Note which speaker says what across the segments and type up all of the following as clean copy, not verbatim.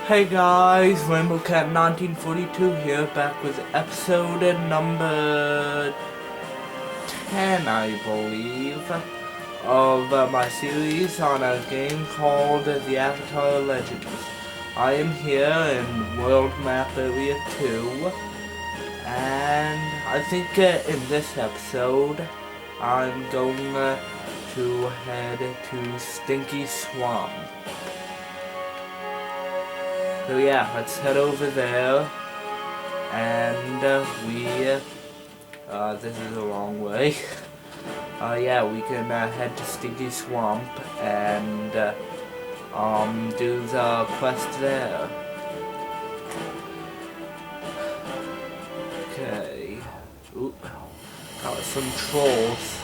Speaker 1: Hey guys, RainbowCat1942 here, back with episode number 10, I believe, of my series on a game called The Avatar Legends. I am here in World Map Area 2, and I think in this episode, I'm going to head to Stinky Swamp. So yeah, let's head over there, and this is a long way. Yeah, we can head to Stinky Swamp and do the quest there. Okay. Oop. Got some trolls.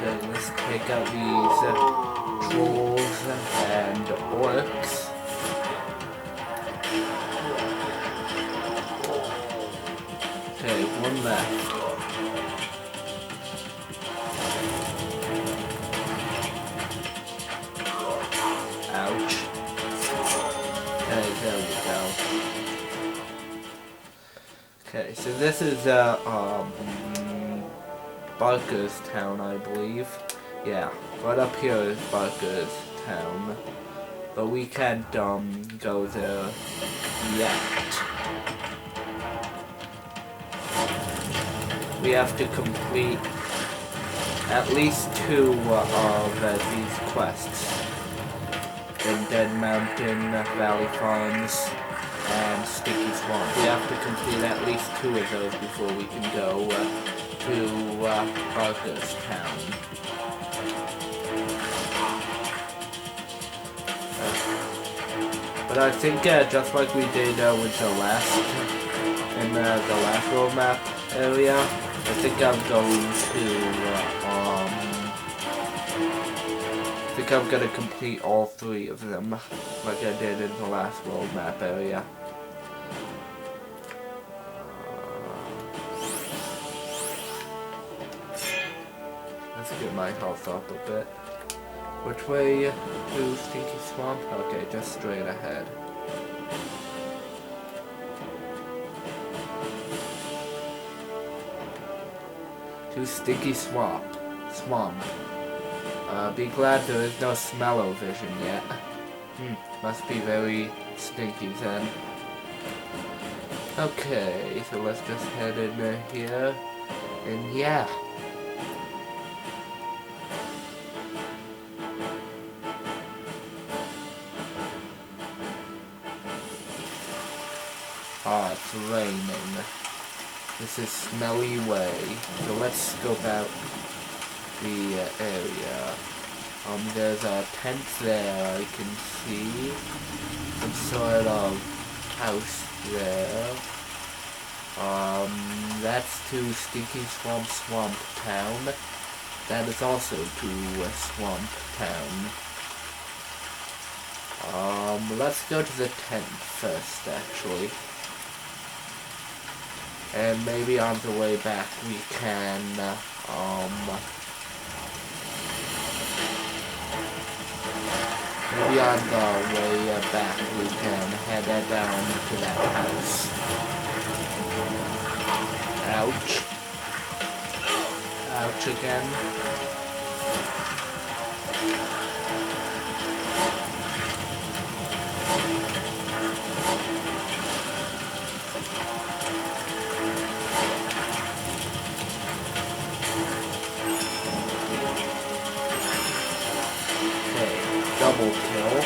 Speaker 1: Okay, let's take out these trolls and orcs. Okay, one left. Ouch. Okay, there we go. Okay, so this is Barker's Town, I believe. Yeah, right up here is Barker's Town. But we can't go there yet. We have to complete at least 2 of these quests in Dead Mountain, Valley Farms, and Stinky Swamp. We have to complete at least 2 of those before we can go to Barker's Town. But I think just like we did with the last world map area, I think I'm gonna complete all 3 of them, like I did in the last world map area. Let's get my health up a bit. Which way to Stinky Swamp? Okay, just straight ahead. To Stinky Swamp. Be glad there is no smell-o-vision yet. Must be very stinky then. Okay, so let's just head in here. And yeah. Ah, it's raining. This is Smelly Way. So let's scope out the area. There's a tent there I can see. Some sort of house there. That's to Stinky Swamp Town. That is also to Swamp Town. Let's go to the tent first, actually. And maybe on the way back we can, maybe on the way back we can head down to that house. Ouch. Ouch again. Double kill.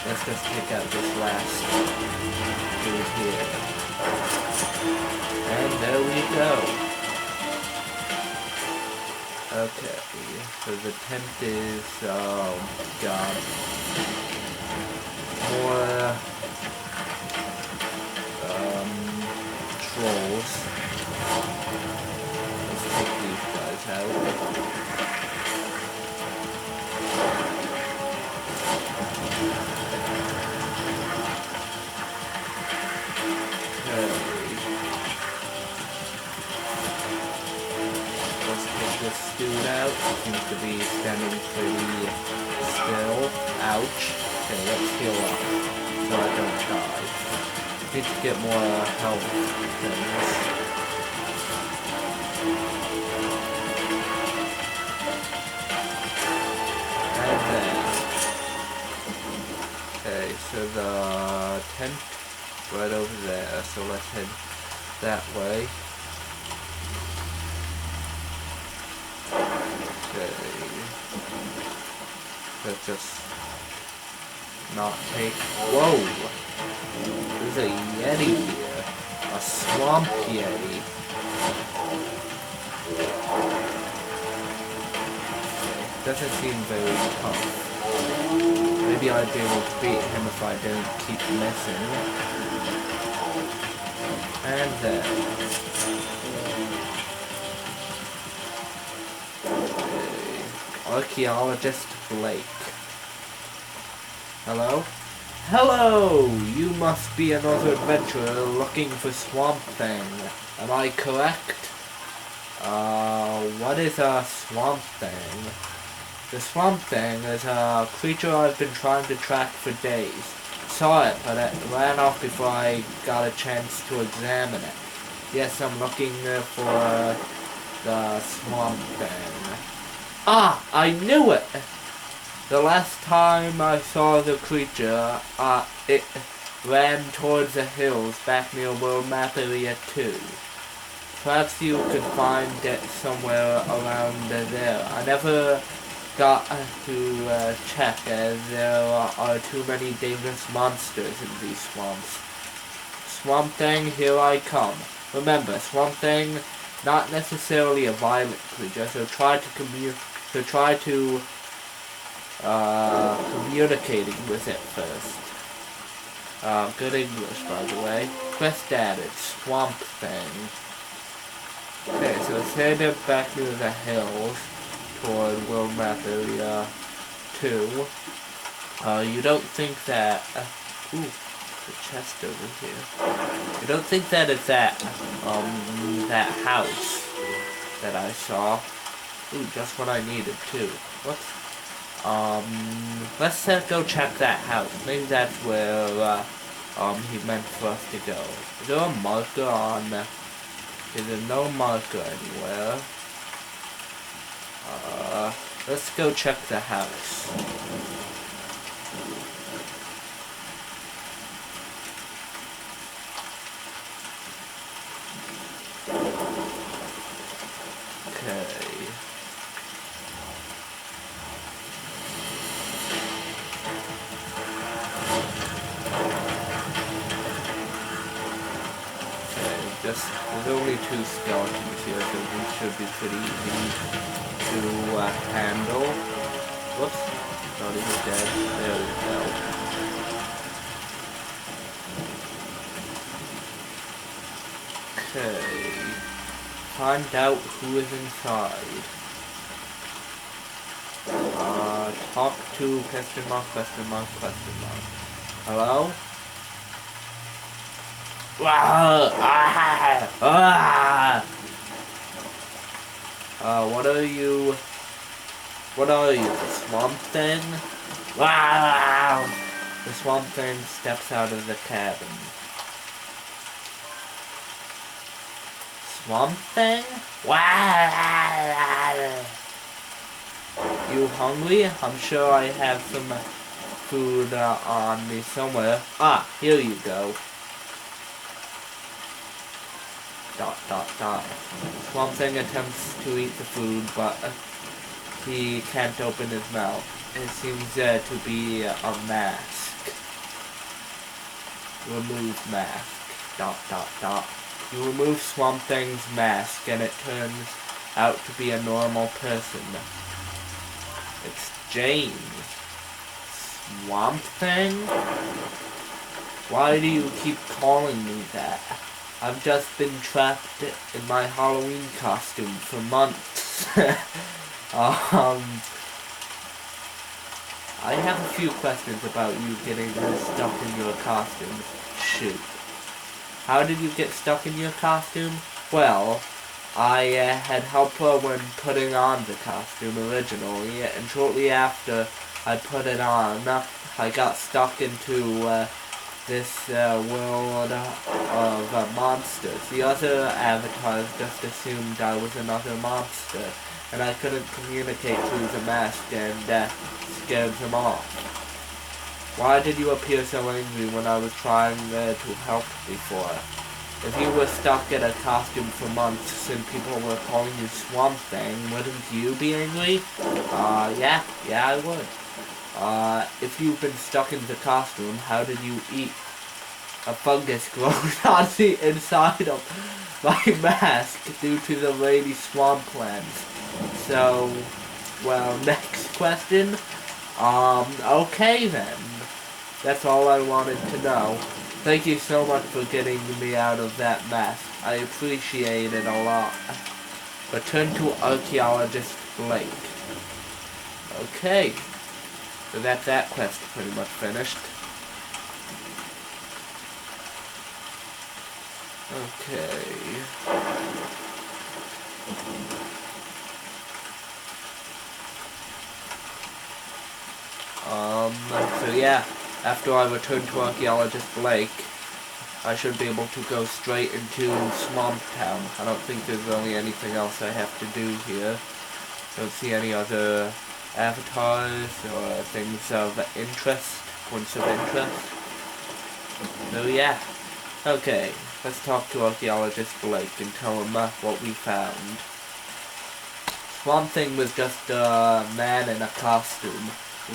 Speaker 1: Let's just take out this last dude here. And there we go. Okay, so the tent is, oh god, more, trolls. Let's take these guys out. this dude out. He seems to be standing pretty still. Ouch. Okay, let's heal up so I don't die. Need to get more health things. And then... Okay, so the tent right over there, so let's head that way. Okay. Let's just not take... Whoa! There's a Yeti here. A swamp Yeti. Okay. Doesn't seem very tough. Maybe I'd be able to beat him if I didn't keep missing. And then... Okay. Archaeologist Blake. Hello? Hello! You must be another adventurer looking for Swamp Thing. Am I correct? What is a Swamp Thing? The Swamp Thing is a creature I've been trying to track for days. Saw it, but it ran off before I got a chance to examine it. Yes, I'm looking for the Swamp Thing. Ah! I knew it! The last time I saw the creature, it ran towards the hills back near World Map Area 2. Perhaps you could find it somewhere around there. I never got to check as there are too many dangerous monsters in these swamps. Swamp Thing, here I come. Remember, Swamp Thing, not necessarily a violent creature, so try to communicating with it first. Good English, by the way. Quest added, Swamp Thing. Okay, so it's headed back near the hills toward World Map Area 2. You don't think that... ooh, the chest over here. You don't think that it's that house that I saw? Ooh, just what I needed, too. What's... let's go check that house. Maybe that's where, he meant for us to go. Is there a marker on... Is there no marker anywhere? Let's go check the house. Okay. There's only 2 skeletons here, so these should be pretty easy to handle. Whoops, thought he was dead. There we go. Okay. Find out who is inside. Talk to question mark, question mark, question mark. Hello? What are you? What are you, the Swamp Thing? The Swamp Thing steps out of the cabin. Swamp Thing? You hungry? I'm sure I have some food on me somewhere. Ah, here you go. ... Swamp Thing attempts to eat the food, but he can't open his mouth. It seems to be a mask. Remove mask. You remove Swamp Thing's mask, and it turns out to be a normal person. It's James. Swamp Thing? Why do you keep calling me that? I've just been trapped in my Halloween costume for months. I have a few questions about you getting stuck in your costume. Shoot. How did you get stuck in your costume? Well, I had helped her when putting on the costume originally, and shortly after I put it on, I got stuck into this world of monsters. The other avatars just assumed I was another monster, and I couldn't communicate through the mask, and scared them off. Why did you appear so angry when I was trying to help before? If you were stuck in a costume for months and people were calling you Swamp Thing, wouldn't you be angry? Yeah, I would. If you've been stuck in the costume, how did you eat? A fungus grows on the inside of my mask due to the rainy swamplands. So, well, next question. Okay then. That's all I wanted to know. Thank you so much for getting me out of that mess. I appreciate it a lot. Return to Archaeologist Blake. Okay. So that's that quest pretty much finished. Okay. So yeah. After I return to Archaeologist Blake, I should be able to go straight into Swamp Town. I don't think there's really anything else I have to do here. Don't see any other avatars or things of interest, points of interest. So yeah. Okay, let's talk to Archaeologist Blake and tell him what we found. Swamp Thing was just a man in a costume.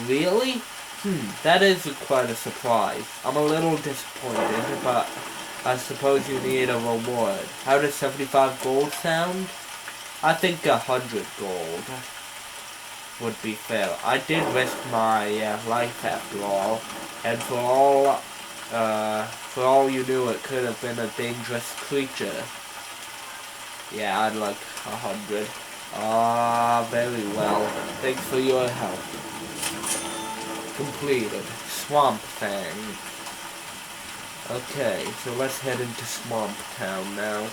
Speaker 1: Really? That is quite a surprise. I'm a little disappointed, but I suppose you need a reward. How does 75 gold sound? I think 100 gold would be fair. I did risk my life after all, and for all you knew, it could have been a dangerous creature. Yeah, I'd like 100. Very well. Thanks for your help. Completed. Swamp Thing. Okay, so let's head into Swamp Town now.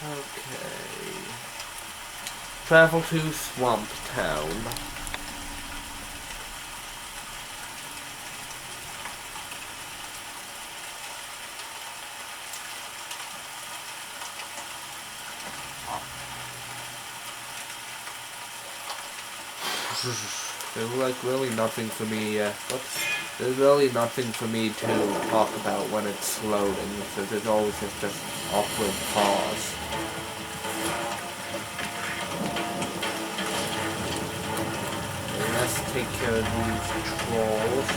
Speaker 1: Okay. Travel to Swamp Town. There's like really nothing for me, there's really nothing for me to talk about when it's loading, so there's always just this awkward pause. Okay, let's take care of these trolls.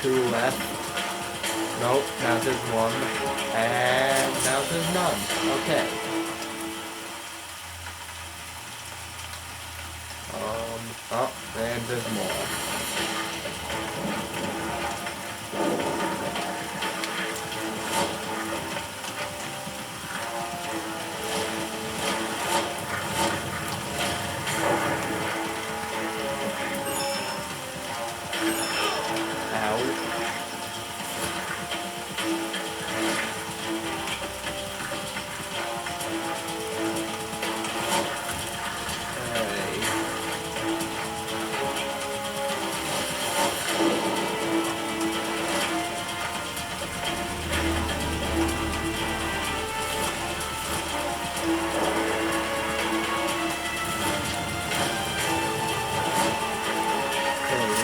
Speaker 1: Two left. Nope, now there's one. And now there's none. Okay. Oh, and there's more.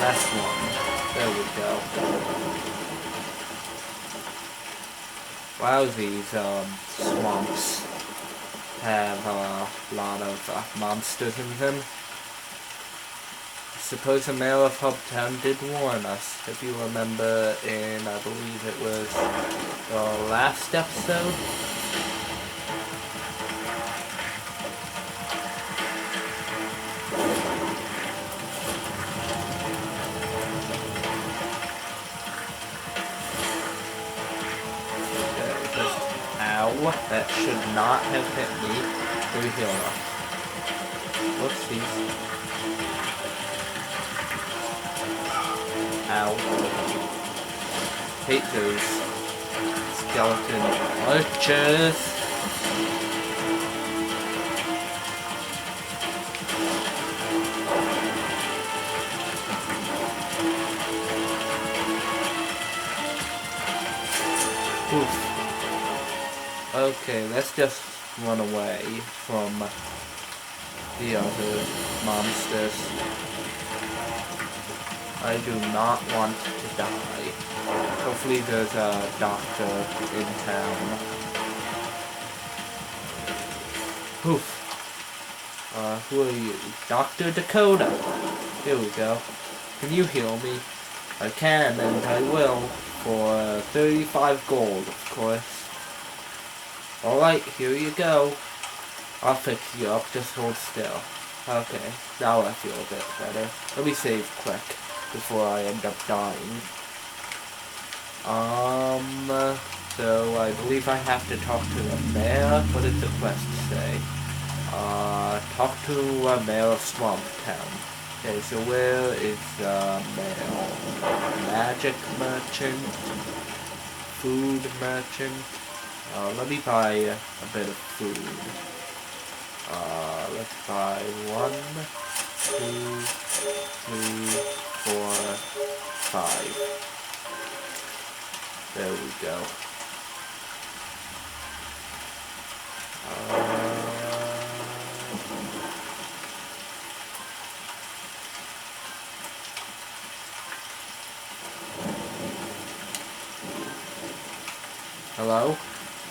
Speaker 1: Last one. There we go. Wow, these swamps have a lot of monsters in them. I suppose the mayor of Hubtown did warn us, if you remember in, I believe it was the last episode. Ow, that should not have hit me. Let me heal up. Whoopsies. Ow. Hate those skeleton archers. Oof. Okay, let's just run away from the other monsters. I do not want to die. Hopefully there's a doctor in town. Oof. Who are you? Dr. Dakota. Here we go. Can you heal me? I can, and I will. For 35 gold, of course. Alright, here you go. I'll fix you up, just hold still. Okay, now I feel a bit better. Let me save quick before I end up dying. So I believe I have to talk to the mayor. What did the quest say? Talk to a mayor of Swamp Town. Okay, so where is mayor? Magic merchant? Food merchant? Let me buy a bit of food. Let's buy 1, 2, 3, 4, 5. There we go. Hello?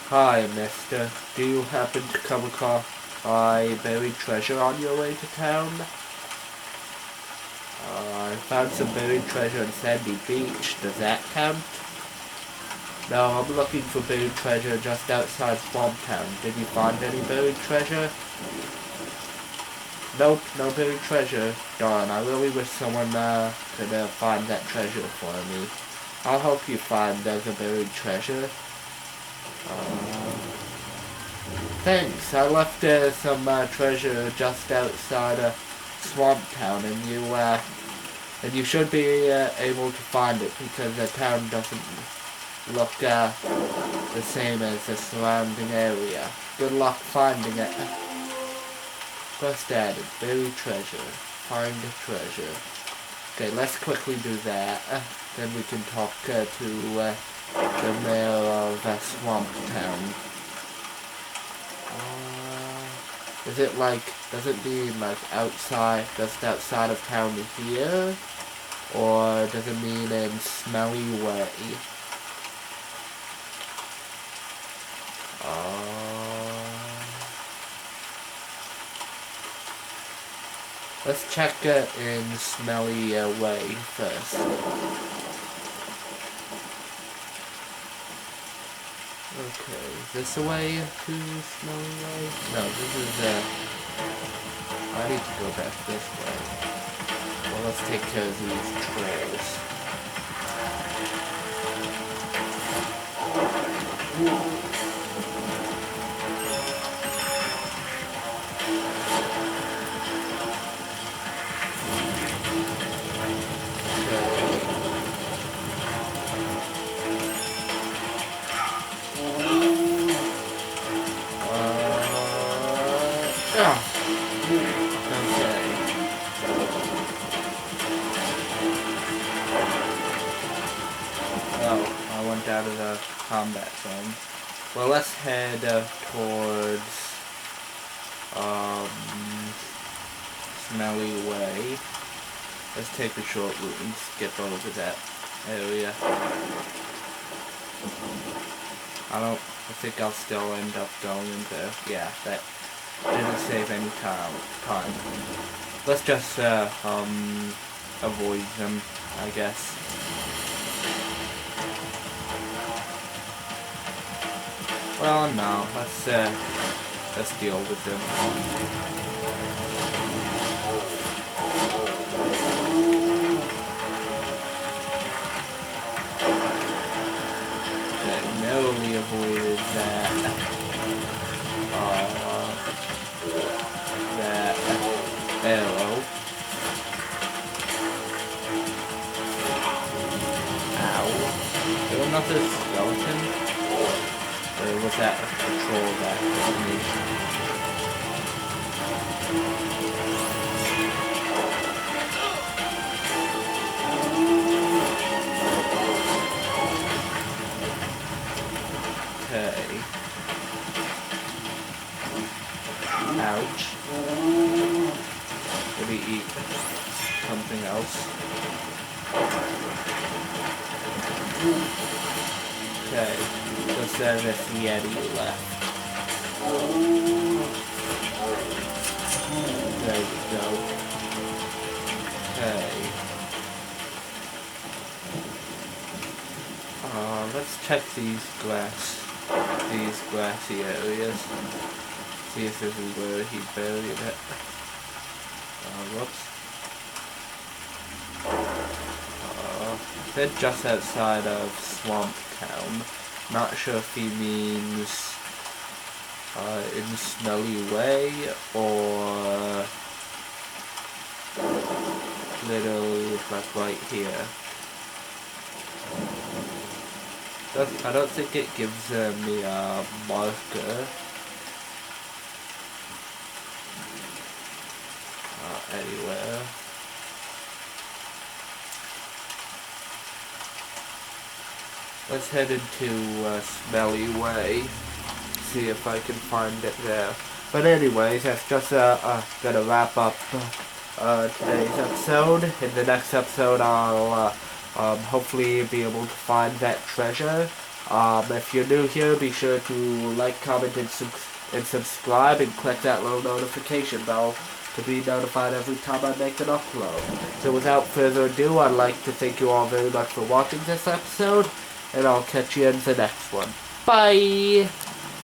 Speaker 1: Hi, mister. Do you happen to come across my buried treasure on your way to town? I found some buried treasure in Sandy Beach. Does that count? No, I'm looking for buried treasure just outside Swamp Town. Did you find any buried treasure? Nope, no buried treasure. Darn, I really wish someone could find that treasure for me. I'll help you find there's a buried treasure. Thanks, I left some treasure just outside Swamp Town, and you should be able to find it because the town doesn't look the same as the surrounding area. Good luck finding it. Quest added, buried treasure, find a treasure. Okay, let's quickly do that. Then we can talk to the mayor of Swamp Town. Is it like, does it mean like outside, just outside of town here? Or does it mean in Smelly Way? Let's check it in Smelly Way first. Okay, is this the way to Smelly Way? No, this is I need to go back this way. Well, let's take care of these trails. Out of the combat zone. Well, let's head towards Smelly Way. Let's take a short route and skip over that area. I think I'll still end up going there. Yeah, that didn't save any time. Let's just avoid them, I guess. Well, no, let's deal with them. Okay, narrowly avoided that. That arrow. Ow. There was another skeleton? Or was that a patrol back with me? Okay. Ouch. Maybe eat something else. Okay. Just then this Yeti left. There we go. Okay. Let's check these grassy areas. See if this is where he buried it. Whoops. They're just outside of Swamp Town. Not sure if he means in Smelly Way or literally like right here. I don't think it gives me a marker. Anywhere. Let's head into Smelly Way. See if I can find it there. But anyways, that's just gonna wrap up today's episode. In the next episode, I'll hopefully be able to find that treasure. If you're new here, be sure to like, comment, and subscribe, and click that little notification bell to be notified every time I make an upload. So without further ado, I'd like to thank you all very much for watching this episode, and I'll catch you in the next one. Bye!